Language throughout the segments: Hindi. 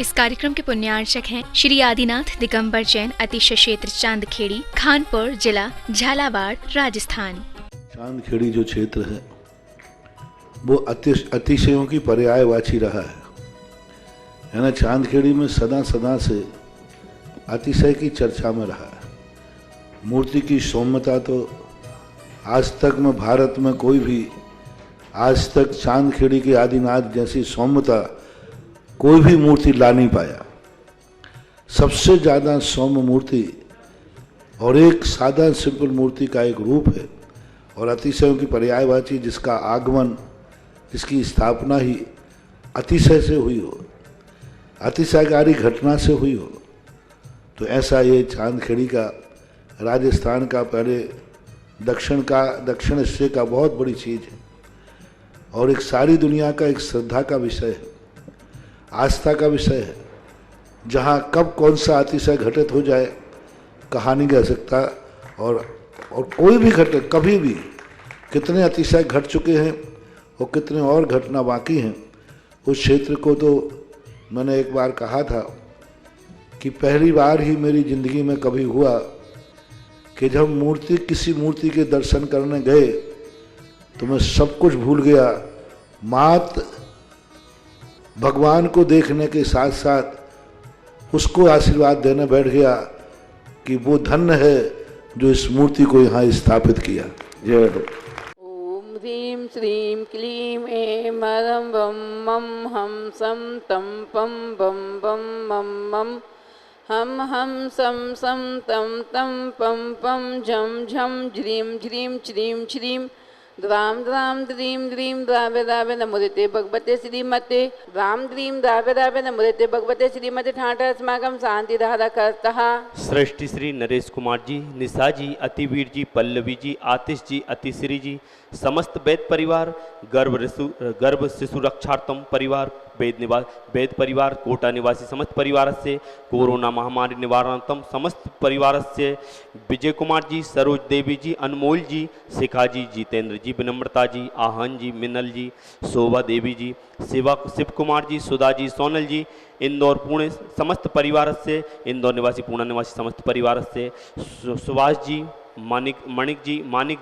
इस कार्यक्रम के पुण्यार्चक हैं श्री आदिनाथ दिगंबर जैन अतिशय क्षेत्र चांदखेड़ी, खानपुर जिला, झालावाड़, राजस्थान। चांदखेड़ी जो क्षेत्र है वो अतिशयों की पर्यायवाची रहा है ना। चांदखेड़ी में सदा से अतिशय की चर्चा में रहा है। मूर्ति की सौम्यता तो आज तक में भारत में कोई भी आज तक चांदखेड़ी के आदिनाथ जैसी सौम्यता कोई भी मूर्ति ला नहीं पाया। सबसे ज़्यादा सौम्य मूर्ति और एक सादा सिंपल मूर्ति का एक रूप है और अतिशयों की पर्यायवाची जिसका आगमन, जिसकी स्थापना ही अतिशय से हुई हो, अतिशयकारी घटना से हुई हो, तो ऐसा ये चांदखेड़ी का राजस्थान का पहले दक्षिण हिस्से का बहुत बड़ी चीज़ है और एक सारी दुनिया का एक श्रद्धा का विषय है, आस्था का विषय है। जहाँ कब कौन सा अतिशय घटित हो जाए कहा नहीं कह सकता और कोई भी घटना कभी भी कितने अतिशय घट चुके हैं और कितने और घटना बाकी हैं। उस क्षेत्र को तो मैंने एक बार कहा था कि पहली बार ही मेरी ज़िंदगी में कभी हुआ कि जब किसी मूर्ति के दर्शन करने गए तो मैं सब कुछ भूल गया। मात भगवान को देखने के साथ साथ उसको आशीर्वाद देने बैठ गया कि वो धन्य है जो इस मूर्ति को यहाँ स्थापित किया। जय हो। ओम ह्रीं श्रीं क्लीं ऐं मरं वं मं हम सं तं पं बं बं मं मं हम सं तं तं पं पं झं झं झ्रीं झ्रीं श्रीं श्रीं द्राम द्राम द्रीं द्रीं द्रावे द्रावे नमोते भगवते श्रीमते द्राम द्रीं द्रावे द्रावे नमोते भगवते श्रीमते ठाठ अस्माकं शांति धारा करतः। सृष्टि श्री नरेश कुमार जी, निशा जी, अतिवीर जी, पल्लवी जी, आतिश जी, अतिश्री जी, समस्त वेद परिवार, गर्भ शिशु रक्षार्थम परिवार, वेद परिवार, कोटा निवासी समस्त परिवार से कोरोना महामारी निवारणार्थम समस्त परिवार से विजय कुमार जी, सरोज देवी जी, अनमोल जी, शिखा जी, जितेंद्र जी, विनम्रता जी, आहन जी, मिनल जी, शोभा देवी जी, शिव कुमार जी, सुधा जी, सोनल जी, इंदौर पुणे समस्त परिवार से, इंदौर निवासी पूना निवासी समस्त परिवार से सुभाष जी, मानिक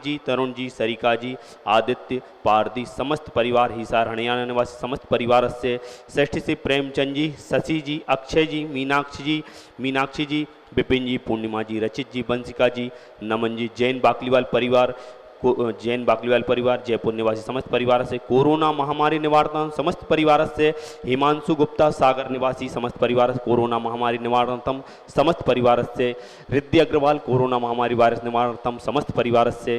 जी, तरुण जी, सरिका जी, आदित्य, पारदी समस्त परिवार, हिसार हरियाणा निवासी समस्त परिवार से षष्ठी से प्रेमचंद जी, शशि जी, अक्षय जी, मीनाक्षी जी, विपिन जी, पूर्णिमा जी, रचित जी, बंसिका जी, नमन जी, जैन बाकलीवाल परिवार, जयपुर निवासी समस्त परिवार से कोरोना महामारी निवारणार्थम समस्त परिवार से हिमांशु गुप्ता, सागर निवासी समस्त परिवार कोरोना महामारी निवारणार्थम समस्त परिवार से रिद्धि अग्रवाल, कोरोना महामारी वायरस निवारणार्थम समस्त परिवार से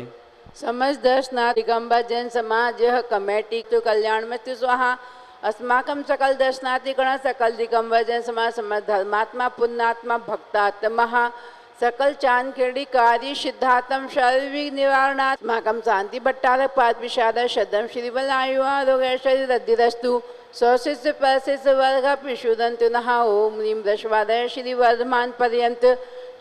समस्त दर्शनाथ दिगंबर जैन समाज कमेटी तो कल्याण में स्वाहा अस्माकं सकल दर्शनार्थी गण सकल दिगंबर जैन समाज समस्त धर्मात्मा पुण्यात्मा भक्तात्मा सकल चांदखेड़ी कार्य सिद्धार्थम सर्वी निवारणात् अस्माकं शांति भट्टारक पाद विषाद शब्दम श्रीबल आयु आरोग्य शरीर रद्धिरस्तु स्वशिष्य परशिष्य वर्ग पिशुदंतु नः। ओम ह्रीं दशवादय श्री वर्धमान पर्यंत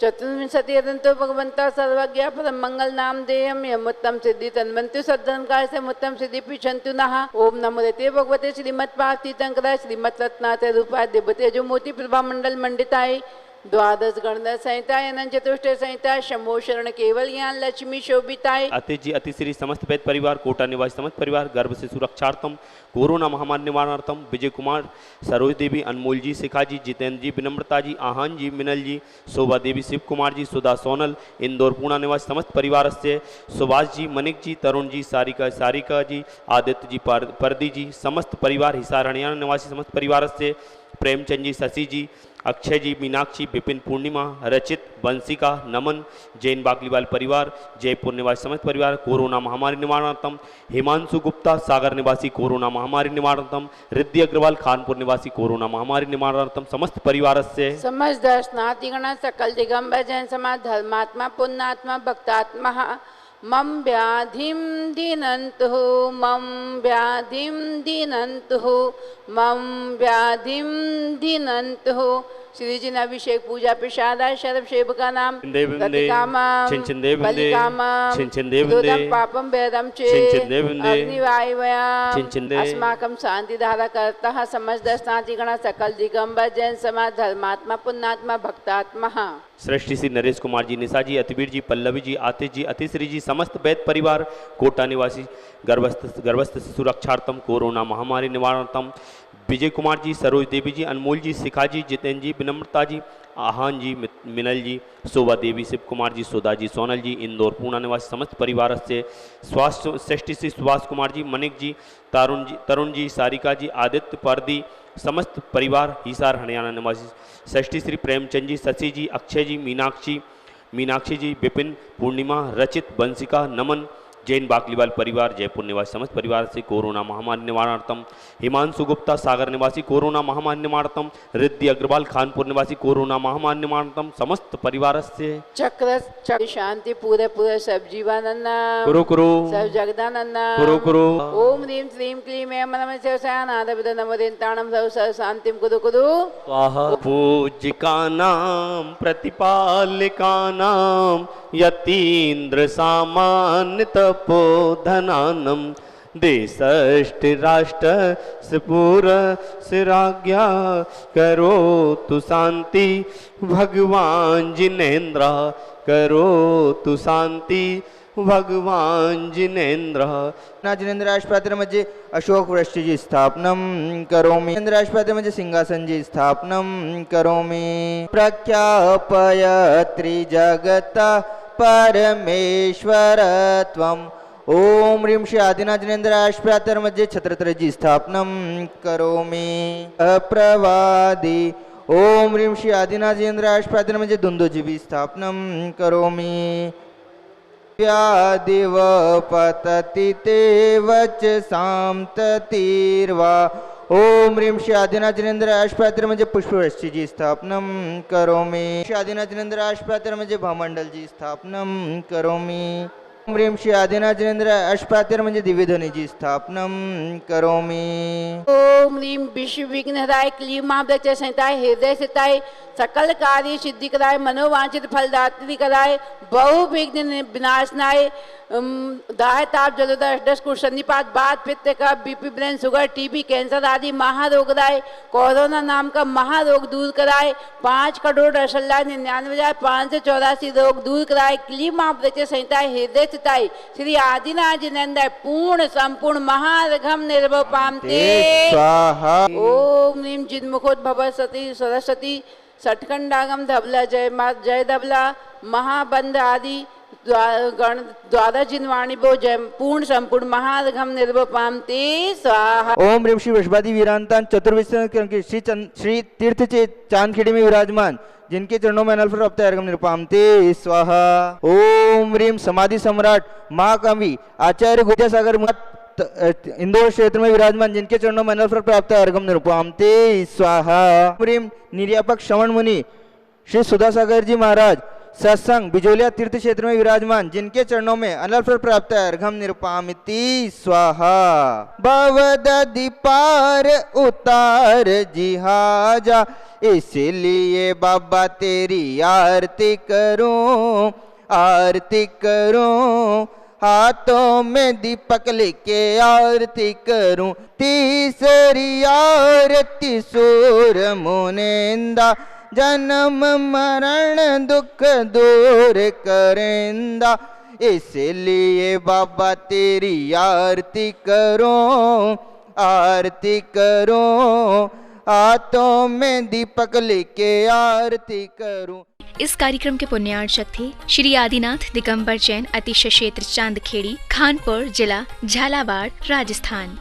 चतुर्विंशति अदंतो भगवंता सर्वज्ञ परम मंगल नाम देयम यमुत्तम सिद्धि तन्वंतु सद्धनकार से मुत्तम सिद्धि पिछंतु नः। ओम नमो देते भगवते श्रीमत् पार्थी तंकरा श्रीमत् रत्नाथ रूपा देवते जो मोती प्रभा मंडल मंडिताय द्वादश गणना संहिता अनंत चतुष्ट संहिता शंभो शरण केवल ज्ञान लक्ष्मी शोभिताय। अति जी अतिश्री समस्त वेद परिवार, कोटा निवासी समस्त परिवार, गर्भ से सुरक्षार्थम कोरोना महामारी निवारणार्थम विजय कुमार, सरोज देवी, अनमोल जी, शिखा जी, जितेंद्र जी, विनम्रता जी, आहन जी, मिनल जी, शोभा देवी, शिव कुमार जी, सुधा सोनल, इंदौर पूना निवासी समस्त परिवार से सुभाष जी, मनिक जी, तरुण जी, सारिका जी, आदित्य जी, परदी जी, समस्त परिवार, हिसार हरियाणा निवासी समस्त परिवार से प्रेमचंद जी, शशि जी, अक्षय जी, मीनाक्षी, विपिन, पूर्णिमा, रचित, बंसिका, नमन, जैन बाकलीवाल परिवार, जयपुर निवासी समस्त परिवार कोरोना महामारी निवारणार्थम हिमांशु गुप्ता, सागर निवासी कोरोना महामारी निवारणार्थम रिद्धि अग्रवाल, खानपुर निवासी कोरोना महामारी निवारणार्थम समस्त परिवार से समस्त दर्शनार्थी गण सकल दिगंबर जैन समाज धर्मात्मा पुण्यात्मा भक्तात्मा मम व्याधिं दीनन्तु मम व्याधिं दीनन्तु मम व्याधिं दीनन्तु श्री जी ने अभिषेक पूजा प्रसादाय सर्व सेवका नाम छिंदेविंदे, रतिकामं छिंचिंदेविंदे, बलिकामं छिंचिंदेविंदे, दूतं पापं भेदं चे छिंचिंदेविंदे, अग्निवायुव्यां छिंचिंदे, अस्माकं शांतिधारा करतः समस्त दर्शनार्थिगण सकल दिगंबर जैन समाज धर्मात्मा पुण्यात्मा भक्तात्मा। सृष्टि श्री नरेश कुमार जी, निशा जी, अतिवीर जी, पल्लवी जी, आतिश जी, अतिश्री जी, समस्त वैद्य परिवार, कोटा निवासी, गर्भस्थ शिशु रक्षार्थम, कोरोना महामारी निवारणार्थम, विजय कुमार जी, सरोज देवी जी, अनमोल जी, शिखा जी, जितेंद्र जी, विनम्रता जी, आहान जी, मिनल जी, शोभा देवी, शिव कुमार जी, सुधा जी, सोनल जी, इंदौर पूना निवासी समस्त परिवार से स्वास्थ्य सृष्टि श्री सुभाष कुमार जी, मनिक जी, तरुण जी, सारिका जी, आदित्य परदी, समस्त परिवार हिसार हरियाणा निवासी षष्ठी श्री प्रेमचंद जी, शशि जी, अक्षय जी, मीनाक्षी जी, विपिन, पूर्णिमा, रचित, बंसिका, नमन, जैन बाकलीवाल परिवार, जयपुर निवासी समस्त परिवार से कोरोना महामारी निवारणार्थम, हिमांशु गुप्ता, सागर निवासी, कोरोना महामारी निवारणार्थम, रिद्धि अग्रवाल, खानपुर निवासी, कोरोना महामारी निवारणार्थम, समस्त परिवार से चक्र शांति पूरे पूरे सब जीवानंद कुरु सब जगदानंद कुरु ओम ह्रीं श्रीं क्लीं ऐं नमः शिवाय नमोदिताणं सर्व शांतिं कुरु स्वाहा। पूज्यकानां प्रतिपालिकानां यतीन्द्र सामान्य तपोधनानं देशष्ट राष्ट्र स्फुर सिराज्ञा करोतु शांति भगवान जिनेन्द्र करोतु शांति भगवान जिनेन्द्र। जिनेन्द्राशपात्र मध्ये अशोक वृक्षजी स्थापनं करोमि, जिनेन्द्राशपात्र मध्ये सिंहासनजी स्थापनं करोमि। प्रख्यापयत्रि जगत परमेश्वरत्वम्। ओम ह्रीं श्री आदिनाथ जिनेन्द्राशपात्र मध्ये छत्रत्रजी स्थापनं करोमि। अप्रवादी ओम ह्रीं श्री आदिनाथ जिनेन्द्राशपात्र मध्ये दुंदोजीवी स्थापनं करोमि। व्यादिव पतति ते वचसां ततिर्वा। ओम ह्रीं श्री आदिनाथ जिनेन्द्राशपात्र मध्ये पुष्पवृक्षजी स्थापनं करोमि। श्री आदिनाथ जिनेन्द्राशपात्र मध्ये भामंडलजी स्थापनं करोमि। ओम ह्रीं श्री आदिनाथ जिनेन्द्राशपात्र मध्ये दिव्यध्वनीजी स्थापनं करोमि। ओम ह्रीं विश्व विघ्नहराय क्लीं महावृक्ष संहिताय हृदय सिताय सकल कार्य सिद्धि कराय मनोवांछित फलदात्री कराय बहुविघ्न विनाशनाय दाह ताप जलोदर दस कुशनिपात बात पित्त का BP brain sugar TB cancer आदि महारोग राय कोरोना नाम का महारोग दूर कराए 5,98,99,584 रोग दूर कराए क्लीं महावृक्ष संहिताय हृदय सिताय श्री आदिनाथ जिनेन्द्र पूर्ण संपूर्ण महारघम निर्भव पामते स्वाहा। ओम ह्रीं जिन्मुखोद्भव सती सरस्वती सटखंडागम धबला जय धबला महाबंध आदि द्वादश जिनवाणी बो जय पूर्ण संपूर्ण महारघम निर्भव पामते स्वाहा। ओम ह्रीं श्री वृषभादि वीरांतान चतुर्विश श्री तीर्थ चांदखेड़ी में विराजमान जिनके चरणों में अनल प्राप्त अर्घम निरुपामते स्वाहा। ओम ह्रीं समाधि सम्राट महाकवि आचार्य विद्यासागर इंदौर क्षेत्र में विराजमान जिनके चरणों में अनल प्राप्त अर्घम निरुपामते स्वाहा। ह्रीं निर्यापक श्रवण मुनि श्री सुधासागर जी महाराज सत्संग बिजोलिया तीर्थ क्षेत्र में विराजमान जिनके चरणों में अनल फल प्राप्त है अर्घम निरुपामिति स्वाहा। भवदधि पार उतार जिहाजा इसलिए बाबा तेरी आरती करूं हाथों में दीपक लेके आरती करूं। तीसरी आरती सूर मुनिंदा जन्म मरण दुख दूर करेंदा इसलिए बाबा तेरी आरती करूं हाथों में दीपक लेके आरती करूं। इस कार्यक्रम के पुण्यार्चक थे श्री आदिनाथ दिगंबर जैन, अतिशय क्षेत्र चांदखेड़ी, खानपुर जिला, झालावाड़, राजस्थान।